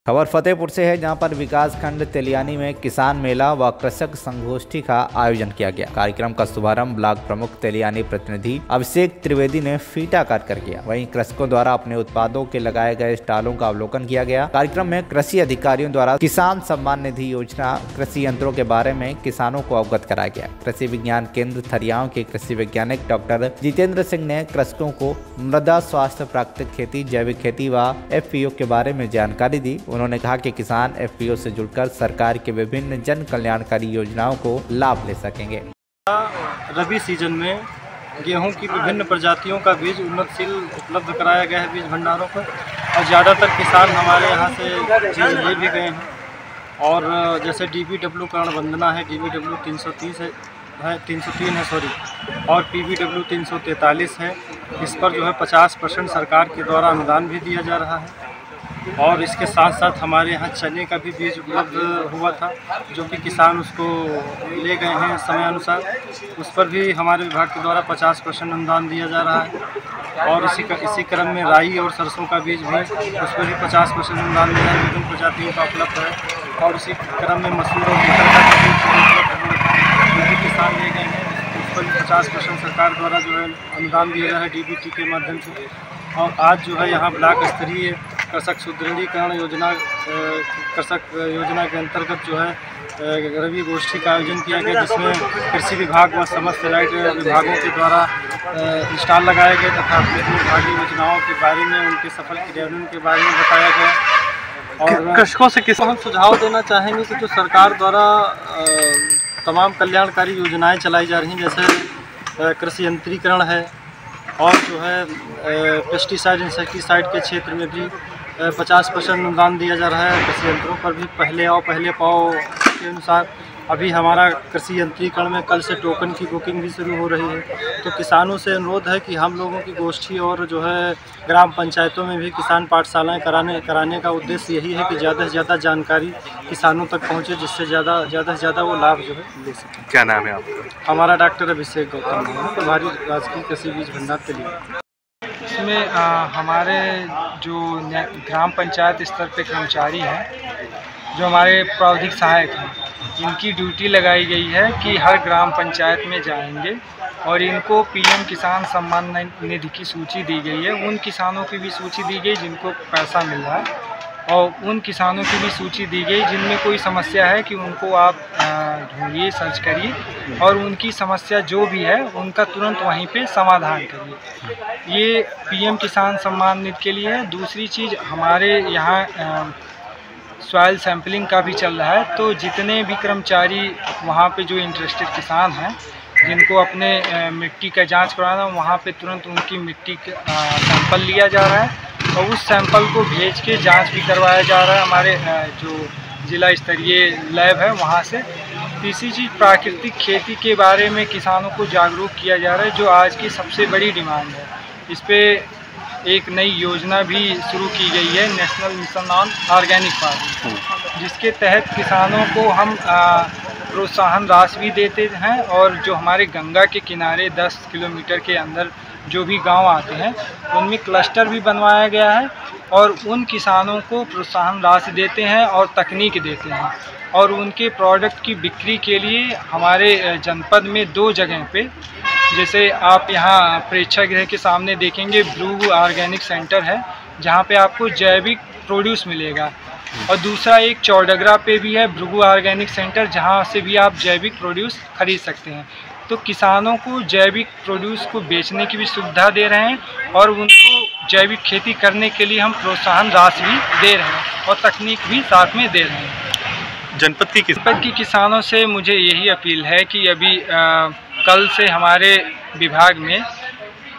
खबर फतेहपुर से है, जहां पर विकास खंड तेलियानी में किसान मेला व कृषक संगोष्ठी का आयोजन किया गया। कार्यक्रम का शुभारंभ ब्लॉक प्रमुख तेलियानी प्रतिनिधि अभिषेक त्रिवेदी ने फीता काट कर किया। वहीं कृषकों द्वारा अपने उत्पादों के लगाए गए स्टॉलों का अवलोकन किया गया। कार्यक्रम में कृषि अधिकारियों द्वारा किसान सम्मान निधि योजना, कृषि यंत्रों के बारे में किसानों को अवगत कराया गया। कृषि विज्ञान केंद्र थरियाओं के कृषि वैज्ञानिक डॉक्टर जितेंद्र सिंह ने कृषकों को मृदा स्वास्थ्य, प्राकृतिक खेती, जैविक खेती व FPO के बारे में जानकारी दी। उन्होंने कहा कि किसान FPO से जुड़कर सरकार के विभिन्न जन कल्याणकारी योजनाओं को लाभ ले सकेंगे। रबी सीजन में गेहूं की विभिन्न प्रजातियों का बीज उन्नतशील उपलब्ध कराया गया है बीज भंडारों पर, और ज़्यादातर किसान हमारे यहाँ से चीज़ ले भी गए हैं। और जैसे DBW कर्ण वंदना है, DBW 303 है सॉरी, और PBW 343 है। इस पर जो है 50% सरकार के द्वारा अनुदान भी दिया जा रहा है। और इसके साथ साथ हमारे यहाँ चने का भी बीज उपलब्ध हुआ था, जो कि किसान उसको ले गए हैं समय अनुसार। उस पर भी हमारे विभाग के द्वारा 50% अनुदान दिया जा रहा है। और इसी क्रम में राई और सरसों का बीज भी, उस पर भी 50% अनुदान दिया है, विभिन्न प्रजातियों का उपलब्ध है। और इसी क्रम में मसूर और मटर का बीज जो भी किसान ले गए हैं, उस पर भी 50% सरकार द्वारा जो है अनुदान दिया जा रहा है DBT के माध्यम से। और आज जो है यहाँ ब्लॉक स्तरीय कृषक सुदृढ़ीकरण योजना, कृषक योजना के अंतर्गत जो है रबी गोष्ठी का आयोजन किया गया, जिसमें कृषि विभाग व समस्त एलाइड विभागों के द्वारा स्टॉल लगाए गए तथा अपनी विभागीय योजनाओं के बारे में, उनके सफल क्रियान्वयन के बारे में बताया गया। और कृषकों से किस हम सुझाव देना चाहेंगे कि जो सरकार द्वारा तमाम कल्याणकारी योजनाएँ चलाई जा रही हैं, जैसे कृषि यंत्रीकरण है, और जो है पेस्टिसाइड इंसेक्टिसाइड के क्षेत्र में भी 50% अनुदान दिया जा रहा है। कृषि यंत्रों पर भी पहले आओ पहले पाओ के अनुसार अभी हमारा कृषि यंत्रीकरण में कल से टोकन की बुकिंग भी शुरू हो रही है। तो किसानों से अनुरोध है कि हम लोगों की गोष्ठी और जो है ग्राम पंचायतों में भी किसान पाठशालाएं कराने का उद्देश्य यही है कि ज़्यादा से ज़्यादा जानकारी किसानों तक पहुँचे, जिससे ज़्यादा से ज़्यादा वो लाभ जो है ले सकें। क्या नाम है आपका? हमारा डॉक्टर अभिषेक गौतम है, प्रभारी राजकीय कृषि बीज भंडार तेलियानी। इसमें हमारे जो ग्राम पंचायत स्तर पे कर्मचारी हैं, जो हमारे प्रावधानिक सहायक हैं, इनकी ड्यूटी लगाई गई है कि हर ग्राम पंचायत में जाएंगे और इनको PM किसान सम्मान निधि की सूची दी गई है। उन किसानों की भी सूची दी गई जिनको पैसा मिल रहा है, और उन किसानों की भी सूची दी गई जिनमें कोई समस्या है कि उनको आप ढूंढिए, सर्च करिए और उनकी समस्या जो भी है उनका तुरंत वहीं पे समाधान करिए। ये PM किसान सम्मान निधि के लिए है। दूसरी चीज़, हमारे यहाँ सॉइल सैंपलिंग का भी चल रहा है, तो जितने भी कर्मचारी वहाँ पे जो इंटरेस्टेड किसान हैं, जिनको अपने मिट्टी का जांच कराना, वहाँ पे तुरंत उनकी मिट्टी का सैंपल लिया जा रहा है और उस सैंपल को भेज के जांच भी करवाया जा रहा है हमारे जो जिला स्तरीय लैब है वहाँ से। तीसरी चीज़, प्राकृतिक खेती के बारे में किसानों को जागरूक किया जा रहा है, जो आज की सबसे बड़ी डिमांड है। इस पर एक नई योजना भी शुरू की गई है, national mission on organic farming, जिसके तहत किसानों को हम प्रोत्साहन राशि भी देते हैं। और जो हमारे गंगा के किनारे 10 किलोमीटर के अंदर जो भी गांव आते हैं, उनमें क्लस्टर भी बनवाया गया है और उन किसानों को प्रोत्साहन राशि देते हैं और तकनीक देते हैं। और उनके प्रोडक्ट की बिक्री के लिए हमारे जनपद में 2 जगह पे, जैसे आप यहाँ प्रेक्षागृह के सामने देखेंगे, भृगु ऑर्गेनिक सेंटर है, जहाँ पे आपको जैविक प्रोड्यूस मिलेगा। और दूसरा एक चौडगरा पे भी है भृगु ऑर्गेनिक सेंटर, जहाँ से भी आप जैविक प्रोड्यूस खरीद सकते हैं। तो किसानों को जैविक प्रोड्यूस को बेचने की भी सुविधा दे रहे हैं और उनको जैविक खेती करने के लिए हम प्रोत्साहन राशि भी दे रहे हैं और तकनीक भी साथ में दे रहे हैं। जनपद की किसानों से मुझे यही अपील है कि अभी कल से हमारे विभाग में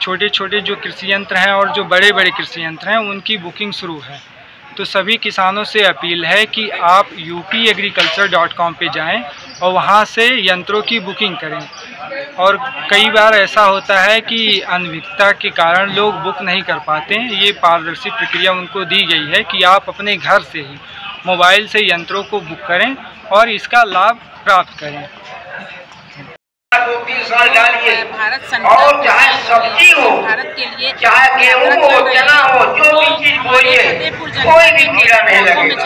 छोटे छोटे जो कृषि यंत्र हैं और जो बड़े बड़े कृषि यंत्र हैं, उनकी बुकिंग शुरू है। तो सभी किसानों से अपील है कि आप upagriculture.com पे जाएं और वहां से यंत्रों की बुकिंग करें। और कई बार ऐसा होता है कि अनभिज्ञता के कारण लोग बुक नहीं कर पाते हैं। ये पारदर्शी प्रक्रिया उनको दी गई है कि आप अपने घर से ही मोबाइल से यंत्रों को बुक करें और इसका लाभ प्राप्त करें। 2-3 साल डालिए। भारत और चाहे सब्जी हो, भारत के लिए चाहे गेहूँ हो, चना हो, जो भी चीज बोइए कोई भी कीड़ा नहीं लगेगा।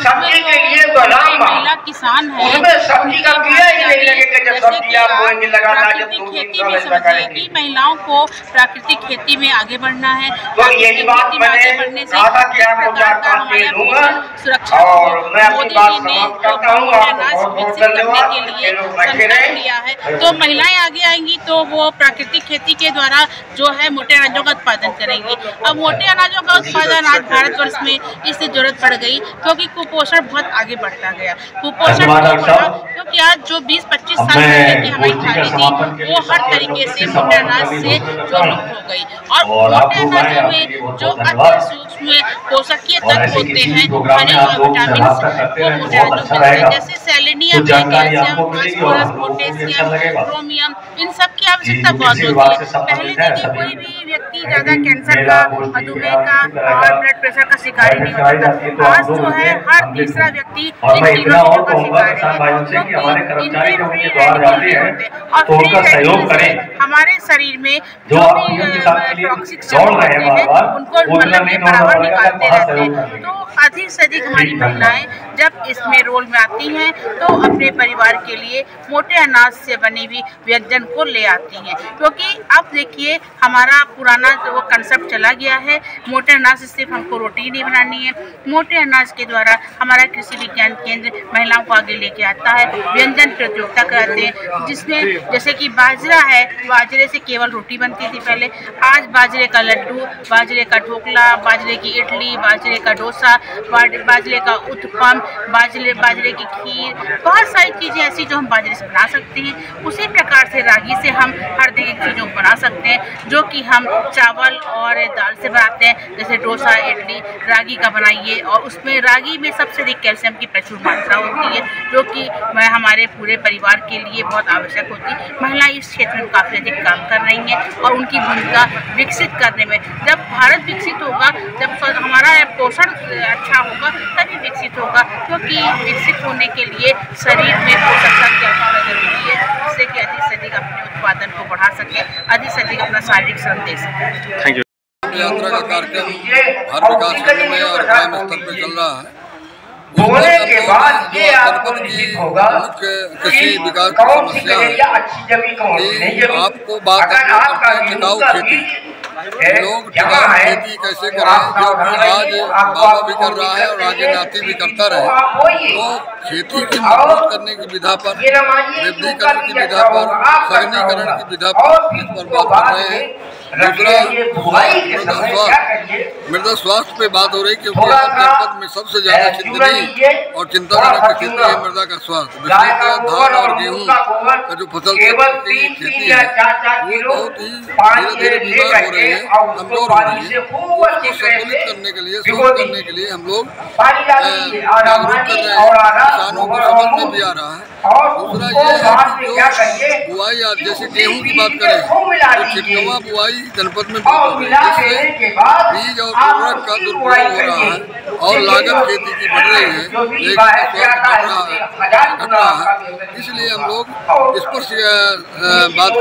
सब्जी के लिए तो महिला किसान है, उसमें सब्जी का कीड़ा ही नहीं लगेगा। जब सब्जी आप बोएंगे लगाना, जब 2-3 साल ऐसा करेंगे। महिलाओं को प्राकृतिक खेती में आगे बढ़ना है। तो यही बात मैंने कहा था कि आपको 4-5 पेड़ दूंगा और मैं अपनी बात समाप्त करता हूँ। आपको बहुत धन्यवाद। लिया है तो महिलाएं आगे आएंगी तो वो प्राकृतिक खेती के द्वारा जो है मोटे अनाजों का उत्पादन करेंगी। अब मोटे अनाजों का उत्पादन आज भारतवर्ष में इससे जरूरत पड़ गई क्योंकि कुपोषण बहुत आगे बढ़ता गया। कुपोषण क्योंकि आज जो 20-25 साल पहले की हमारी थाली थी वो हर तरीके से मोटे अनाज से जो लुप्त हो गई और मोटे अनाजों में जो अति सूक्ष्म पोषकीय तत्व होते हैं, खनिज और विटामिन वो मोटे अनाजों में मिलते हैं। जैसे selenium, calcium, phosphorus, potassium, chromium, इन सब की आवश्यकता बहुत होती है। पहले देखिए कोई भी व्यक्ति ज्यादा कैंसर का, मधुमेह का और ब्लड प्रेशर का शिकार नहीं होता था। आज जो है हर तीसरा व्यक्ति इन तीनों चीजों का शिकार है। हमारे शरीर में जो भी टॉक्सिक होते हैं उनको मतलब में बराबर निकालते रहते हैं। तो अधिक से अधिक हमारी महिलाएं जब इसमें रोल में आती हैं तो अपने परिवार के लिए मोटे अनाज से बनी हुई व्यंजन को ले आती हैं। क्योंकि अब देखिए हमारा पुराना जो कंसेप्ट चला गया है, मोटे अनाज से सिर्फ हमको रोटी नहीं बनानी है। मोटे अनाज के द्वारा हमारा कृषि विज्ञान केंद्र महिलाओं को आगे लेके आता है, व्यंजन प्रतियोगिता कराते हैं जिसमें जैसे कि बाजरा है, बाजरे से केवल रोटी बनती थी पहले, आज बाजरे का लड्डू, बाजरे का ढोकला, बाजरे की इडली, बाजरे का डोसा, बाजरे का उत्पम, बाजरे की खीर, बहुत सारी चीज़ें ऐसी जो हम बाजरे से बना सकते हैं। उसी प्रकार से रागी से हम हर तरह की चीज़ों को बना सकते हैं जो कि हम चावल और दाल से बनाते हैं। जैसे डोसा, इडली रागी का बनाइए और उसमें रागी में सबसे अधिक कैल्शियम की प्रचुर मात्रा होती है जो कि हमारे पूरे परिवार के लिए बहुत आवश्यक होती है। महिलाएं इस क्षेत्र में काफ़ी अधिक काम कर रही हैं और उनकी भूमिका विकसित करने में, जब भारत विकसित होगा, जब हमारा पोषण अच्छा होगा तभी विकसित होगा। क्योंकि विकसित होने के लिए शरीर में पोषक तत्व की आवश्यकता जरूरी है जिससे कि अधिक से अधिक अपने उत्पादन को बढ़ा सके, अधिक से अधिक अपना शारीरिक श्रम दे सके। Thank you. यात्रा का कार्यक्रम हर विकास खंड में और ग्राम स्तर पर चल रहा है। बोने के बाद ये आपको निश्चित होगा कृषि विकास की समस्या है अच्छी जमीन कौन नहीं कि आपको बात करते हैं टिकाऊ खेती। लोग टिकाऊ खेती कैसे करें, जो कि आज बाबा भी कर रहा है और आगे नाती भी करता रहे। तो खेती की मजबूत करने की विधा पर, वृद्धिकरण की विधा पर, सघनीकरण की विधा पर इस पर बात कर रहे हैं। दूसरा मृदा स्वास्थ्य पे बात हो रही क्योंकि हर जनपद में सबसे ज्यादा चिंतनीय और चिंताजनक स्थिति है मृदा का स्वास्थ्य। विशेषतः धान और गेहूँ का जो फसल की खेती है वो बहुत ही धीरे धीरे बीमार हो रही है, कमजोर हो रही है। उसको संतुलित करने के लिए, स्वस्थ करने के लिए हम लोग जागरूक कर रहे हैं, किसानों को समझ में भी आ रहा है। दूसरा ये है कि जो बुआई जैसे गेहूँ की बात करें तो छिटकवा बुआई जनपद में बहुत हो रही है, जिससे बीज और उर्वरक का दुरुपयोग हो रहा है और लागत खेती की बढ़ रही है, घट रहा है। इसलिए हम लोग इस पर बात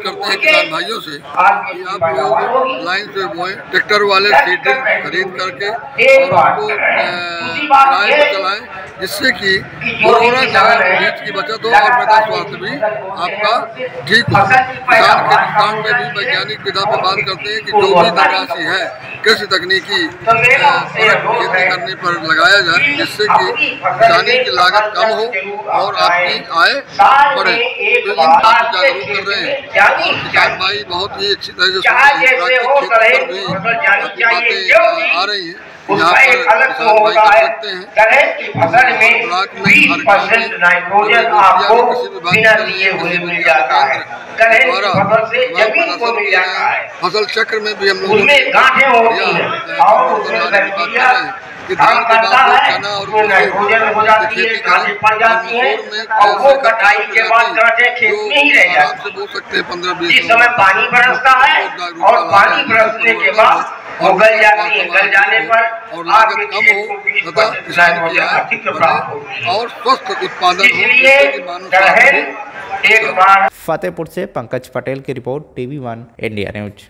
करते हैं किसान भाइयों से कि आप लोग लाइन से बोएं, ट्रैक्टर वाले सीड खरीद करके और उसको किराए पर चलाएं, जिससे कि उर्वरक बीज की बचत हो और मृदा स्वास्थ्य भी आपका ठीक हो। किसान में भी वैज्ञानिक विधा पर बात करते हैं कि जो भी धनराशि है कृषि तकनीकी खेती करने पर लगाया जाए, जिससे कि किसानी की लागत कम हो और आपकी आय बढ़े। तो इन बात को जागरूक कर रहे हैं और किसान भाई बहुत ही अच्छी तरह से प्राकृतिक खेती पर भी आपकी बातें आ रही हैं। यहाँ पर किसान भाई कर सकते हैं ब्लॉक में सरकार नाइट्रोजन आपको बिना दिए हुए मिल जाता है। फसल चक्र में भी हम लोग गांठें होती हैं और उसमें बैक्टीरिया काम करता है तो नाइट्रोजन हो जाती है, गांठें पड़ जाती हैं और वो कटाई के बाद गांठें खेत में ही रह जाती हैं। जिस समय पानी बरसता है और पानी बरसने के बाद वो गल जाती है, गल जाने पर आपके खेत को भी नाइट्रोजन अधिक प्राप्त होती है और स्वस्थ उत्पादन हो। इसलिए फतेहपुर से पंकज पटेल की रिपोर्ट, TV1 इंडिया न्यूज।